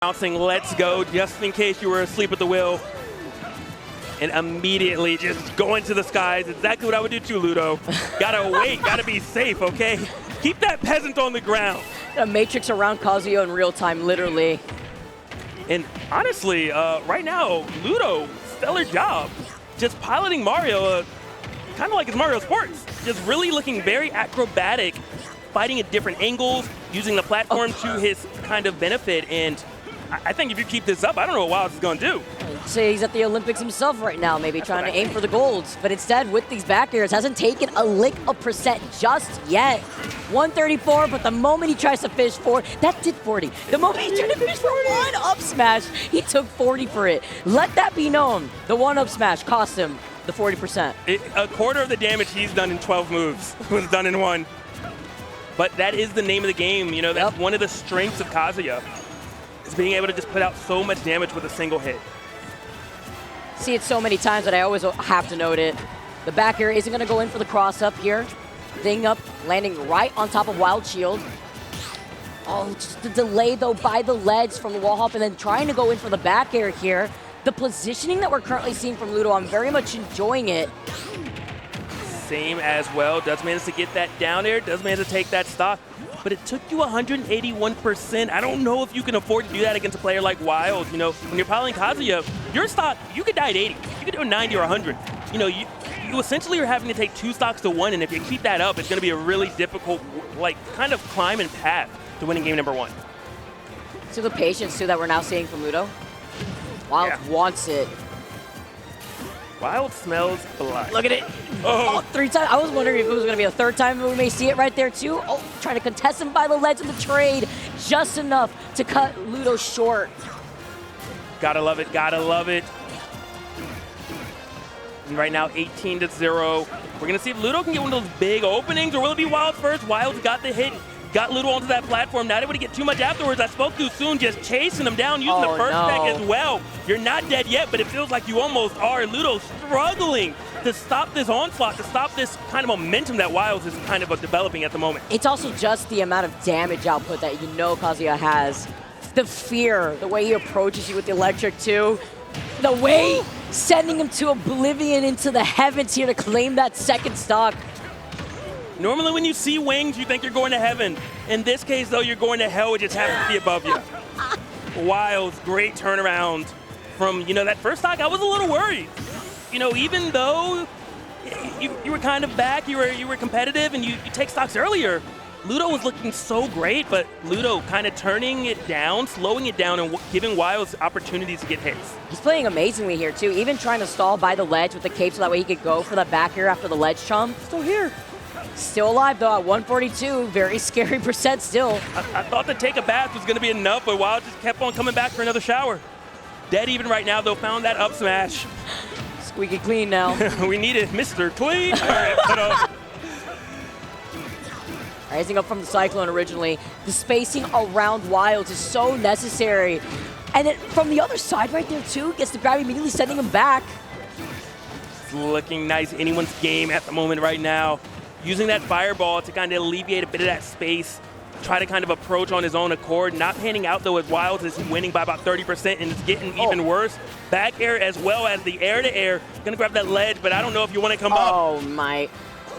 Announcing let's go, just in case you were asleep at the wheel. And immediately just go into the skies. Exactly what I would do too, Ludo. Gotta wait, gotta be safe, okay? Keep that peasant on the ground. A matrix around Kazuya in real time, literally. And honestly, right now, Ludo, stellar job. Just piloting Mario, kind of like it's Mario Sports. Just really looking very acrobatic, fighting at different angles, using the platform to his kind of benefit. And I think if you keep this up, I don't know what Wildz is going to do. I'd say he's at the Olympics himself right now, maybe trying to aim for the golds. But instead, with these back airs, hasn't taken a lick of percent just yet. 134, but the moment he tries to fish for, that did 40. The moment he tried to fish for one up smash, he took 40 for it. Let that be known. The one up smash cost him the 40%. A quarter of the damage he's done in 12 moves was done in one. But that is the name of the game. You know, that's one of the strengths of Kazuya, is being able to just put out so much damage with a single hit. See it so many times that I always have to note it. The back air isn't going to go in for the cross up here. Ding up, landing right on top of Wildz shield. Oh, just the delay though by the ledge from the wall hop and then trying to go in for the back air here. The positioning that we're currently seeing from Ludo, I'm very much enjoying it. Same as well. Does manage to get that down air, does manage to take that stock. But it took you 181%. I don't know if you can afford to do that against a player like Wildz. You know, when you're piloting Kazuya, your stock, you could die at 80. You could do a 90 or 100. You know, you essentially are having to take 2 stocks to 1, and if you keep that up, it's going to be a really difficult, like, kind of climb and path to winning game number 1. So the patience, too, that we're now seeing from Ludo. Wildz wants it. Wildz smells blood. Look at it. Oh, 3 times. I was wondering if it was going to be a 3rd time. We may see it right there, too. Oh, trying to contest him by the ledge of the trade. Just enough to cut Ludo short. Gotta love it. Gotta love it. And right now, 18-0. We're going to see if Ludo can get one of those big openings, or will it be Wildz first? Wildz got the hit, got Ludo onto that platform. Not able to get too much afterwards. I spoke too soon, just chasing him down, using the first tech as well. You're not dead yet, but it feels like you almost are. Ludo struggling to stop this onslaught, to stop this kind of momentum that Wildz is kind of developing at the moment. It's also just the amount of damage output that you know Kazuya has. The fear, the way he approaches you with the electric too. The way sending him to oblivion into the heavens here to claim that 2nd stock. Normally when you see wings, you think you're going to heaven. In this case, though, you're going to hell. It just happens to be above you. Wildz, great turnaround from, you know, that first stock. I was a little worried. You know, even though you were kind of back, you were competitive, and you take stocks earlier, Ludo was looking so great, but Ludo kind of turning it down, slowing it down, and giving Wildz opportunities to get hits. He's playing amazingly here, too. Even trying to stall by the ledge with the cape so that way he could go for the back air after the ledge chomp. Still here. Still alive, though, at 142. Very scary percent still. I thought to take a bath was going to be enough, but Wildz just kept on coming back for another shower. Dead even right now, though, found that up smash. Squeaky clean now. We need it, Mr. Clean. All right, put up. Rising up from the Cyclone originally. The spacing around Wildz is so necessary. And then from the other side right there, too, gets the grab immediately sending him back. It's looking nice. Anyone's game at the moment right now. Using that fireball to kind of alleviate a bit of that space. Try to kind of approach on his own accord. Not panning out, though, as Wildz is winning by about 30%, and it's getting even worse. Back air as well as the air-to-air. Gonna grab that ledge, but I don't know if you want to come up. Oh, my.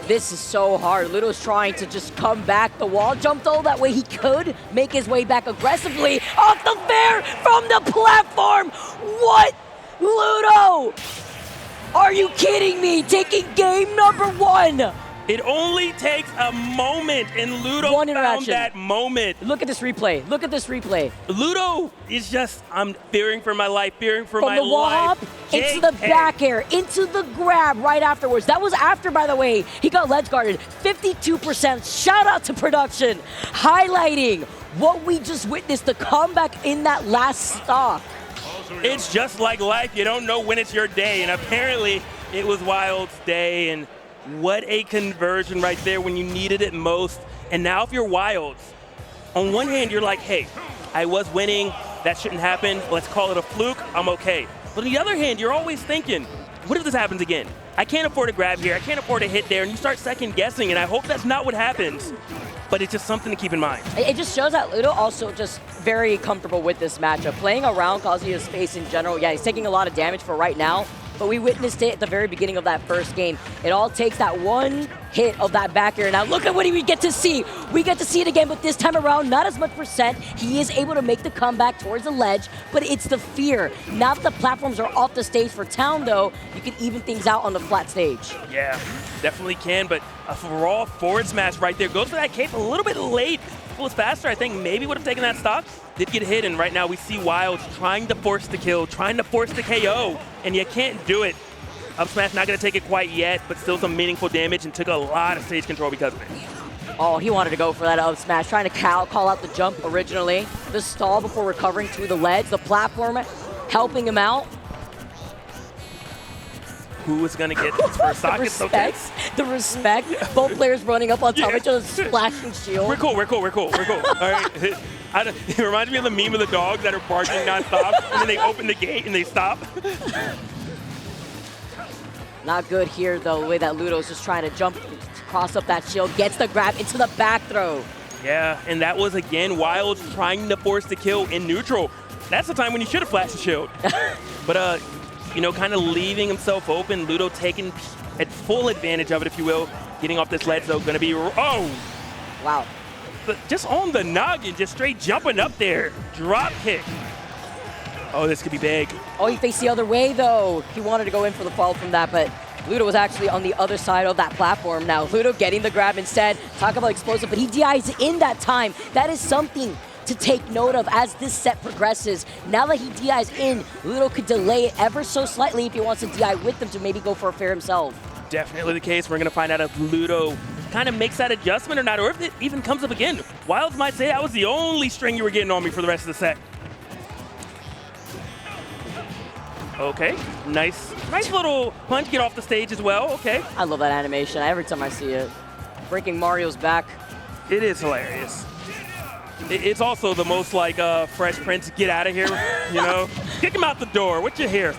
This is so hard. Ludo's trying to just come back. The wall jump, though, that way he could make his way back aggressively. Off the fair from the platform. What? Ludo! Are you kidding me? Taking game number 1. It only takes a moment, and Ludo found that moment. Look at this replay. Look at this replay. Ludo is just, I'm fearing for my life, fearing for my life. From the wall hop into the back air, into the grab right afterwards. That was after, by the way, he got ledge guarded. 52%. Shout out to production. Highlighting what we just witnessed, the comeback in that last stock. It's just like life. You don't know when it's your day, and apparently it was Wild's day, and what a conversion right there when you needed it most. And now if you're Wildz, on one hand, you're like, hey, I was winning. That shouldn't happen. Let's call it a fluke. I'm okay. But on the other hand, you're always thinking, what if this happens again? I can't afford to grab here. I can't afford to hit there. And you start second guessing, and I hope that's not what happens. but it's just something to keep in mind. It just shows that Ludo also just very comfortable with this matchup. Playing around Kazuya's space in general, yeah, he's taking a lot of damage for right now, but we witnessed it at the very beginning of that first game. It all takes that one hit of that back air. Now look at what we get to see. We get to see it again, but this time around, not as much percent. He is able to make the comeback towards the ledge, but it's the fear. Now that the platforms are off the stage for Town, though, you can even things out on the flat stage. Yeah, definitely can, but a raw forward smash right there. Goes for that cape a little bit late. If it was faster, I think maybe would have taken that stock. Did get hit, and right now we see Wildz trying to force the kill, trying to force the KO, and you can't do it. Up smash not going to take it quite yet, but still some meaningful damage and took a lot of stage control because of it. Oh, he wanted to go for that up smash, trying to call out the jump originally. The stall before recovering to the ledge, the platform helping him out. Who is going to get his first stock? The respect. Both players running up on top of each other, splashing shield. We're cool. All right. It reminds me of the meme of the dogs that are barking nonstop, and then they open the gate and they stop. Not good here, though, the way that Ludo's just trying to jump, cross up that shield, gets the grab into the back throw. Yeah, and that was, again, Wildz trying to force the kill in neutral. That's the time when you should have flashed the shield. But, you know, kind of leaving himself open. Ludo taking at full advantage of it, if you will. Getting off this ledge, though, going to be, oh! Wow. But just on the noggin, just straight jumping up there. Drop kick. Oh, this could be big. Oh, he faced the other way, though. He wanted to go in for the fall from that, but Ludo was actually on the other side of that platform. Now, Ludo getting the grab instead. Talk about explosive, but he DIs in that time. That is something to take note of as this set progresses. Now that he DIs in, Ludo could delay it ever so slightly if he wants to DI with them to maybe go for a fair himself. Definitely the case. We're going to find out if Ludo kind of makes that adjustment or not, or if it even comes up again. Wildz might say that was the only string you were getting on me for the rest of the set. Okay, nice little punch, get off the stage as well, okay. I love that animation every time I see it. Breaking Mario's back. It is hilarious. It's also the most like Fresh Prince, get out of here, you know? Kick him out the door, what you hear?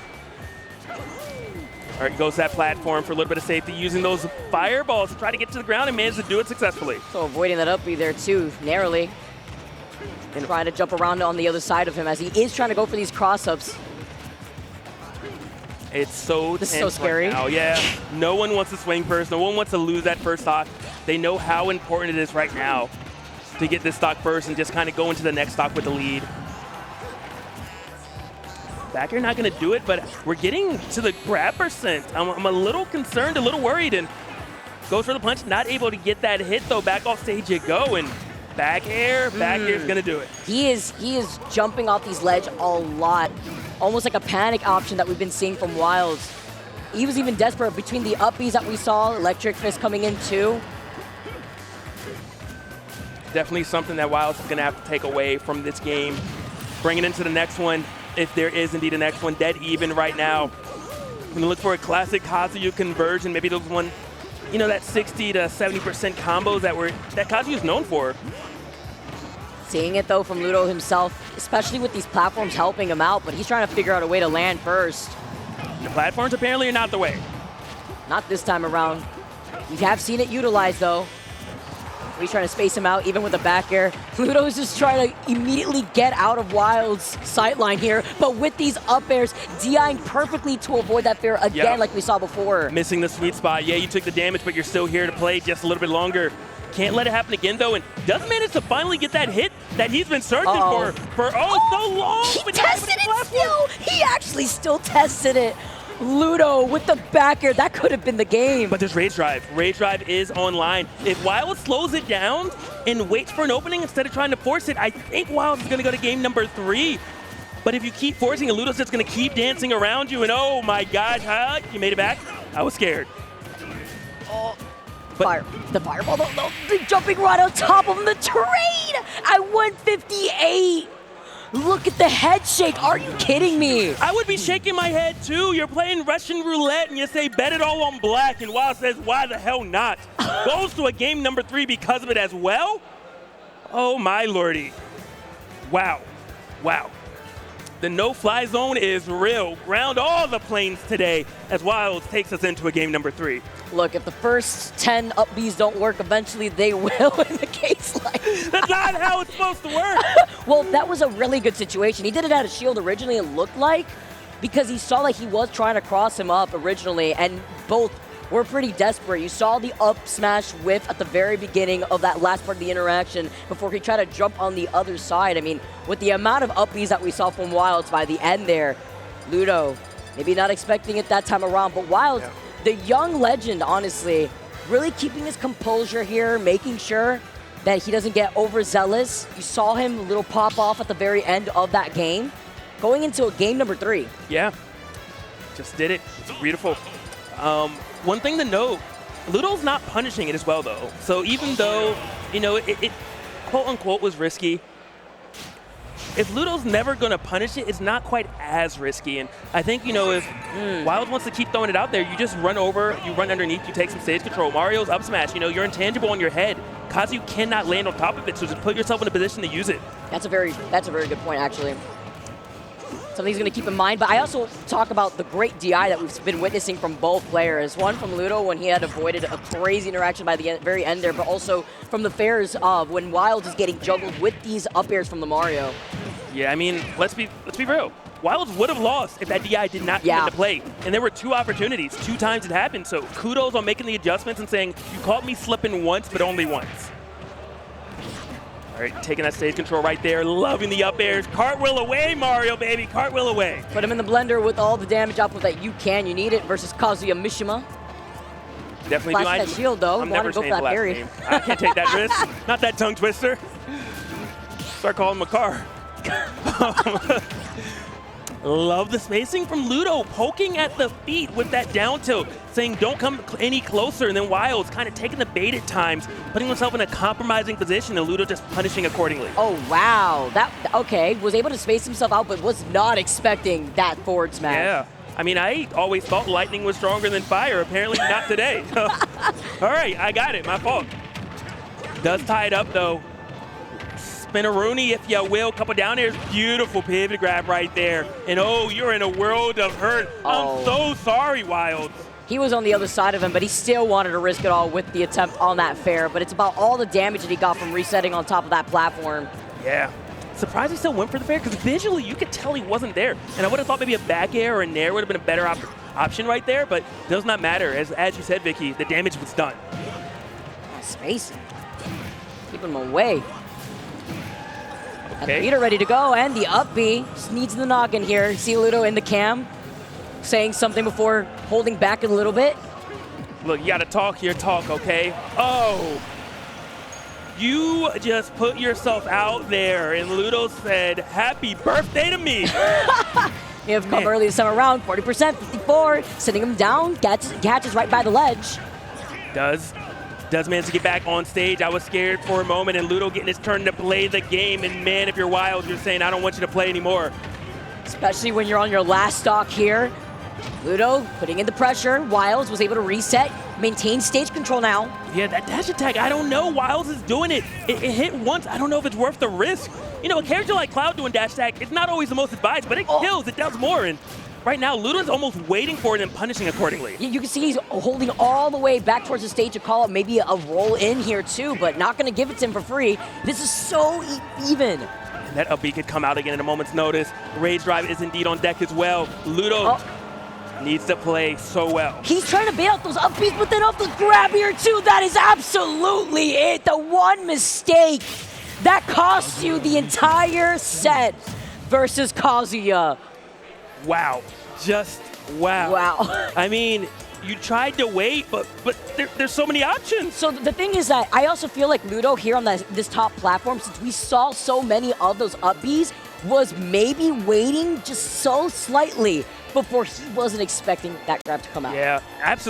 All right, goes that platform for a little bit of safety, using those fireballs to try to get to the ground and manage to do it successfully. So avoiding that up B there too, narrowly. And trying to jump around on the other side of him as he is trying to go for these cross-ups. It's so This is so scary. Right now. Yeah, no one wants to swing first. No one wants to lose that first stock. They know how important it is right now to get this stock first and just kind of go into the next stock with the lead. Back air not going to do it, but we're getting to the grab percent. I'm a little concerned, a little worried, and goes for the punch. Not able to get that hit, though. Back off stage you go, and back air's going to do it. He is jumping off these ledge a lot. Almost like a panic option that we've been seeing from Wildz. He was even desperate between the up Bs that we saw, Electric Fist coming in too. Definitely something that Wildz is going to have to take away from this game. Bring it into the next one, if there is indeed a next one. Dead even right now. I'm going to look for a classic Kazuya conversion. Maybe those one, you know, that 60 to 70% combos that Kazuya is known for. Seeing it though from Ludo himself, especially with these platforms helping him out, but he's trying to figure out a way to land first. The platforms apparently are not the way. Not this time around. We have seen it utilized though. He's trying to space him out even with the back air. Ludo is just trying to immediately get out of Wild's sightline here, but with these up airs, DIing perfectly to avoid that fair again like we saw before. Missing the sweet spot. Yeah, you took the damage, but you're still here to play just a little bit longer. Can't let it happen again, though, and does manage to finally get that hit that he's been searching for so long. He tested it still! He actually still tested it. Ludo with the back air, that could have been the game. But there's Rage Drive. Rage Drive is online. If Wildz slows it down and waits for an opening instead of trying to force it, I think Wildz is going to go to game number 3. But if you keep forcing it, Ludo's just going to keep dancing around you, and oh my gosh, you made it back? I was scared. The fireball, the jumping right on top of him, the trade at 158. Look at the head shake. Are you kidding me? I would be shaking my head too. You're playing Russian roulette and you say bet it all on black, and Wildz says why the hell not? Goes to a game number 3 because of it as well? Oh my lordy. Wow. The no-fly zone is real. Ground all the planes today as Wildz takes us into a game number 3. Look, if the first 10 up Bs don't work, eventually they will in the case like that. That's not how it's supposed to work. Well, that was a really good situation. He did it out of shield originally, it looked like, because he saw like he was trying to cross him up originally, and both were pretty desperate. You saw the up smash whiff at the very beginning of that last part of the interaction before he tried to jump on the other side. I mean, with the amount of up Bs that we saw from Wildz by the end there, Ludo, maybe not expecting it that time around, but Wildz, the young legend, honestly, really keeping his composure here, making sure that he doesn't get overzealous. You saw him a little pop off at the very end of that game, going into a game number 3. Yeah, just did it. It's beautiful. One thing to note, Ludo's not punishing it as well, though. So even though, you know, it quote-unquote was risky, if Ludo's never going to punish it, it's not quite as risky. And I think, you know, if Wildz wants to keep throwing it out there, you just run over, you run underneath, you take some stage control. Mario's up smash, you know, you're intangible on your head. Kazuya cannot land on top of it, so just put yourself in a position to use it. That's a very good point, actually. Something he's going to keep in mind. But I also talk about the great DI that we've been witnessing from both players. One from Ludo when he had avoided a crazy interaction by the very end there, but also from the fairs of when Wildz is getting juggled with these up airs from the Mario. Yeah, I mean, let's be real. Wildz would have lost if that DI did not come into play. And there were 2 opportunities, 2 times it happened. So kudos on making the adjustments and saying, you caught me slipping once, but only once. All right, taking that stage control right there, loving the up airs. Cartwheel away, Mario, baby, cartwheel away. Put him in the blender with all the damage output that you can. You need it versus Kazuya Mishima. Definitely Flash that shield, though. I'm never saying the last name. I can't take that risk. Not that tongue twister. Start calling him a car. Love the spacing from Ludo, poking at the feet with that down tilt, saying don't come any closer, and then Wildz kind of taking the bait at times, putting himself in a compromising position, and Ludo just punishing accordingly. Oh, wow. Okay, was able to space himself out, but was not expecting that forward smash. Yeah. I mean, I always thought lightning was stronger than fire. Apparently not today. All right, I got it. My fault. Does tie it up, though. Spinaroonie, if you will. Couple down airs. Beautiful pivot grab right there. And oh, you're in a world of hurt. Oh. I'm so sorry, Wildz. He was on the other side of him, but he still wanted to risk it all with the attempt on that fair. But it's about all the damage that he got from resetting on top of that platform. Yeah. Surprised he still went for the fair, because visually you could tell he wasn't there. And I would have thought maybe a back air or a nair would have been a better option right there, but it does not matter. As you said, Vicky, the damage was done. Spacing. Keeping him away. Okay. Peter ready to go, and the up B just needs the noggin here. See Ludo in the cam saying something before holding back a little bit. Look, you gotta talk your talk, okay? Oh, you just put yourself out there, and Ludo said, happy birthday to me. You have come early this time around, 40%, 54, sitting him down, catches right by the ledge. Does manage to get back on stage. I was scared for a moment, and Ludo getting his turn to play the game. And man, if you're Wildz, you're saying, I don't want you to play anymore. Especially when you're on your last stock here. Ludo putting in the pressure. Wildz was able to reset, maintain stage control now. Yeah, that dash attack, I don't know. Wildz is doing it. It hit once. I don't know if it's worth the risk. You know, a character like Cloud doing dash attack, it's not always the most advised, but it kills. It does more. And right now, Ludo's almost waiting for it and punishing accordingly. You can see he's holding all the way back towards the stage to call it maybe a roll in here too, but not going to give it to him for free. This is so even. And that up B could come out again at a moment's notice. Rage Drive is indeed on deck as well. Ludo needs to play so well. He's trying to bait out those up Bs, but then off the grab here too. That is absolutely it. The one mistake that costs you the entire set versus Kazuya. Wow. Just wow. Wow. I mean, you tried to wait, but there's so many options. So the thing is that I also feel like Ludo here on this top platform, since we saw so many of those up Bs, was maybe waiting just so slightly before he wasn't expecting that grab to come out. Yeah, absolutely.